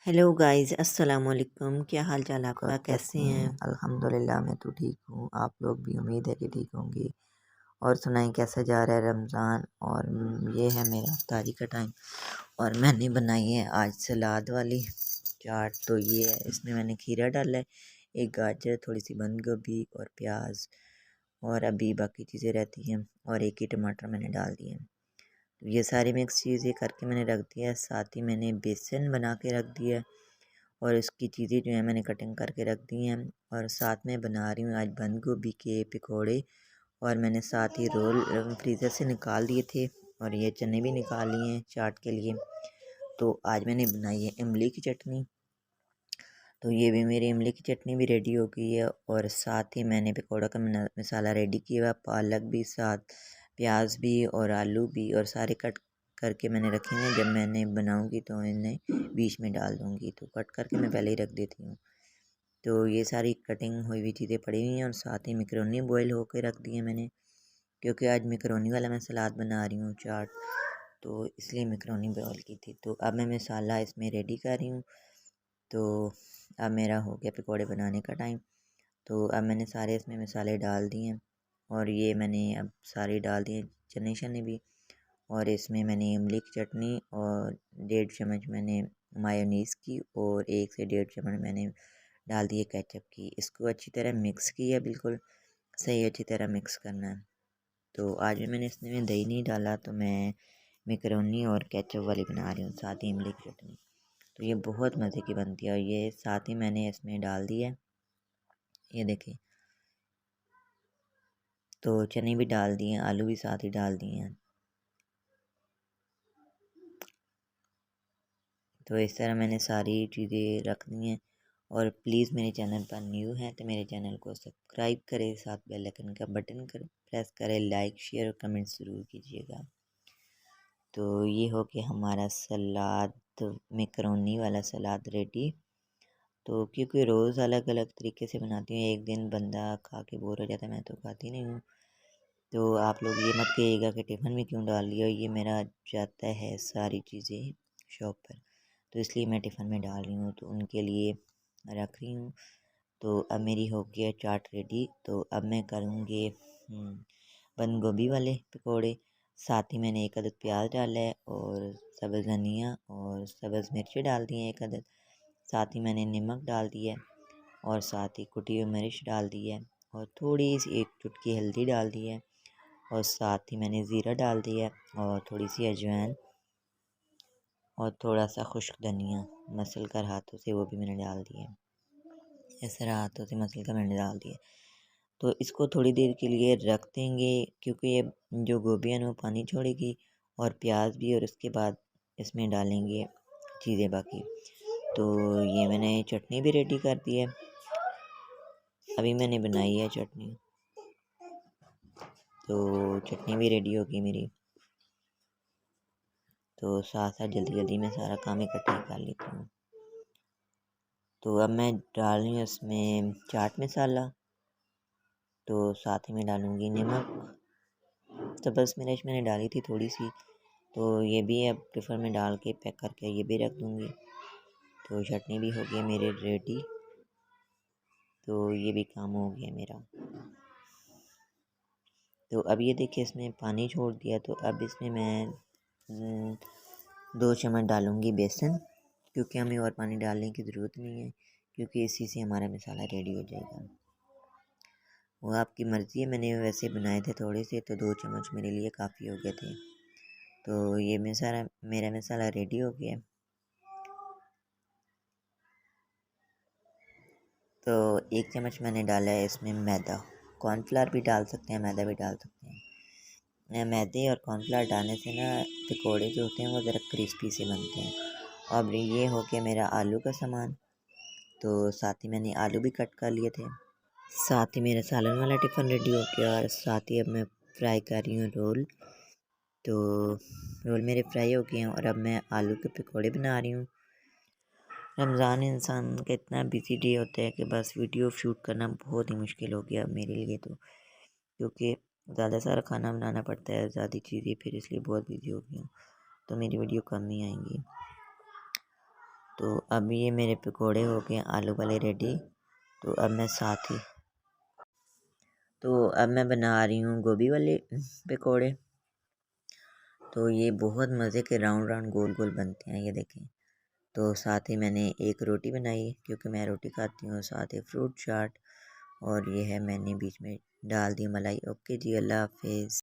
Hello guys, अस्सलाम वालेकुम। क्या हाल चाल आपका, कैसे हैं? अल्हम्दुलिल्लाह मैं तो ठीक हूँ। आप लोग भी उम्मीद है कि ठीक होंगे। और सुनाएं कैसा जा रहा है रमज़ान। और ये है मेरा इफ्तारी का टाइम और मैंने बनाई है आज सलाद वाली चाट। तो ये है, इसमें मैंने खीरा डाला है, एक गाजर, थोड़ी सी बंद गोभी और प्याज, और अभी बाकी चीज़ें रहती हैं, और एक ही टमाटर मैंने डाल दिए हैं। तो ये सारी मिक्स चीज़ें करके मैंने रख दिया है। साथ ही मैंने बेसन बना के रख दिया है और इसकी चीज़ें जो है मैंने कटिंग करके रख दी हैं। और साथ में बना रही हूँ आज बंद गोभी के पकौड़े। और मैंने साथ ही रोल फ्रीज़र से निकाल दिए थे और ये चने भी निकाल लिए हैं चाट के लिए। तो आज मैंने बनाई है इमली की चटनी। तो ये भी मेरी इमली की चटनी भी रेडी हो गई है। और साथ ही मैंने पकौड़ा का मसाला रेडी किया हुआ, पालक भी साथ, प्याज भी और आलू भी, और सारे कट करके मैंने रखे हैं। जब मैंने बनाऊंगी तो इन्हें बीच में डाल दूंगी, तो कट करके मैं पहले ही रख देती हूँ। तो ये सारी कटिंग हुई हुई चीज़ें पड़ी हुई हैं। और साथ ही मैकरोनी बॉईल होकर रख दी है मैंने, क्योंकि आज मैकरोनी वाला मैं सलाद बना रही हूँ चाट, तो इसलिए मैकरोनी बॉईल की थी। तो अब मैं मसाला इसमें रेडी कर रही हूँ। तो अब मेरा हो गया पकौड़े बनाने का टाइम। तो अब मैंने सारे इसमें मसाले डाल दिए हैं और ये मैंने अब सारे डाल दिए, चने शने भी। और इसमें मैंने इमली की चटनी और 1.5 चम्मच मैंने मायोनीज़ की और 1 से 1.5 चम्मच मैंने डाल दिए केचप की। इसको अच्छी तरह मिक्स किया, बिल्कुल सही अच्छी तरह मिक्स करना है। तो आज भी मैंने इसमें दही नहीं डाला, तो मैं मैकरोनी और केचप वाली बना रही हूँ, साथ ही इमली की चटनी। तो ये बहुत मज़े की बनती है। और ये साथ ही मैंने इसमें डाल दी है, ये देखिए। तो चने भी डाल दिए, आलू भी साथ ही डाल दिए हैं। तो इस तरह मैंने सारी चीज़ें रख दी हैं। और प्लीज़ मेरे चैनल पर न्यू है तो मेरे चैनल को सब्सक्राइब करें, साथ बेल आइकन का बटन प्रेस करें, लाइक शेयर और कमेंट ज़रूर कीजिएगा। तो ये हो कि हमारा सलाद, मैकरोनी वाला सलाद रेडी। तो क्योंकि रोज़ अलग अलग तरीके से बनाती हूँ, एक दिन बंदा खा के बोर हो जाता है, मैं तो खाती नहीं हूँ। तो आप लोग ये मत कहिएगा कि टिफ़िन में क्यों डाल लिया, ये मेरा जाता है सारी चीज़ें शॉप पर, तो इसलिए मैं टिफ़िन में डाल रही हूँ, तो उनके लिए रख रही हूँ। तो अब मेरी हो गई है चाट रेडी। तो अब मैं करूँगी बंद गोभी वाले पकौड़े। साथ ही मैंने एक अदद प्याज डाला है और सब्ज़ धनिया और सब्ज़ मिर्ची डाल दी है एक अदद। साथ ही मैंने नमक डाल दिया है और साथ ही कुटी हुई मिर्च डाल दी है और थोड़ी सी एक चुटकी हल्दी डाल दी है। और साथ ही मैंने ज़ीरा डाल दिया और थोड़ी सी अजवाइन और थोड़ा सा खुश्क धनिया मसल कर हाथों से, वो भी मैंने डाल दिया। इस तरह हाथों से मसल कर मैंने डाल दिया। तो इसको थोड़ी देर के लिए रख देंगे, क्योंकि ये जो गोभी है ना वो पानी छोड़ेगी और प्याज भी, और उसके बाद इसमें डालेंगे चीज़ें बाकी। तो ये मैंने चटनी भी रेडी कर दी है, अभी मैंने बनाई है चटनी। तो चटनी भी रेडी होगी मेरी। तो साथ साथ जल्दी जल्दी में सारा काम इकट्ठा कर लेती हूँ। तो अब मैं डाल रही हूँ इसमें चाट मसाला, तो साथ ही में डालूँगी नमक। तो बस मिर्च मैंने डाली थी थोड़ी सी, तो ये भी अब टिफ़िन में डाल के पैक करके ये भी रख दूँगी। तो चटनी भी हो गई मेरी रेडी। तो ये भी काम हो गया मेरा। तो अब ये देखिए इसमें पानी छोड़ दिया, तो अब इसमें मैं 2 चम्मच डालूँगी बेसन, क्योंकि हमें और पानी डालने की ज़रूरत नहीं है, क्योंकि इसी से हमारा मसाला रेडी हो जाएगा। वो आपकी मर्ज़ी है, मैंने वैसे बनाए थे थोड़े से, तो 2 चम्मच मेरे लिए काफ़ी हो गए थे। तो ये मेरा मसाला रेडी हो गया। तो 1 चम्मच मैंने डाला है इसमें मैदा। कॉर्नफ्लावर भी डाल सकते हैं, मैदा भी डाल सकते हैं। मैदे और कॉर्नफ्लावर डालने से ना पकौड़े जो होते हैं वो ज़रा क्रिस्पी से बनते हैं। अब ये हो गया मेरा आलू का सामान। तो साथ ही मैंने आलू भी कट कर लिए थे। साथ ही मेरा सालन वाला टिफ़िन रेडी हो गया और साथ ही अब मैं फ्राई कर रही हूँ रोल। तो रोल मेरे फ्राई हो गए हैं और अब मैं आलू के पकौड़े बना रही हूँ। रमज़ान इंसान का इतना बिजी डे होता है कि बस वीडियो शूट करना बहुत ही मुश्किल हो गया मेरे लिए, तो क्योंकि ज़्यादा सारा खाना बनाना पड़ता है, ज़्यादा चीज़ें, फिर इसलिए बहुत बिजी हो गई हूँ, तो मेरी वीडियो कम ही आएंगी। तो अब ये मेरे पकोड़े हो गए आलू वाले रेडी। तो अब मैं साथ ही तो अब मैं बना रही हूँ गोभी वाले पकोड़े। तो ये बहुत मज़े के राउंड राउंड गोल गोल बनते हैं, ये देखें। तो साथ ही मैंने एक रोटी बनाई क्योंकि मैं रोटी खाती हूँ, साथ ही फ्रूट चाट, और ये है मैंने बीच में डाल दी मलाई। ओके जी, अल्लाह हाफिज़।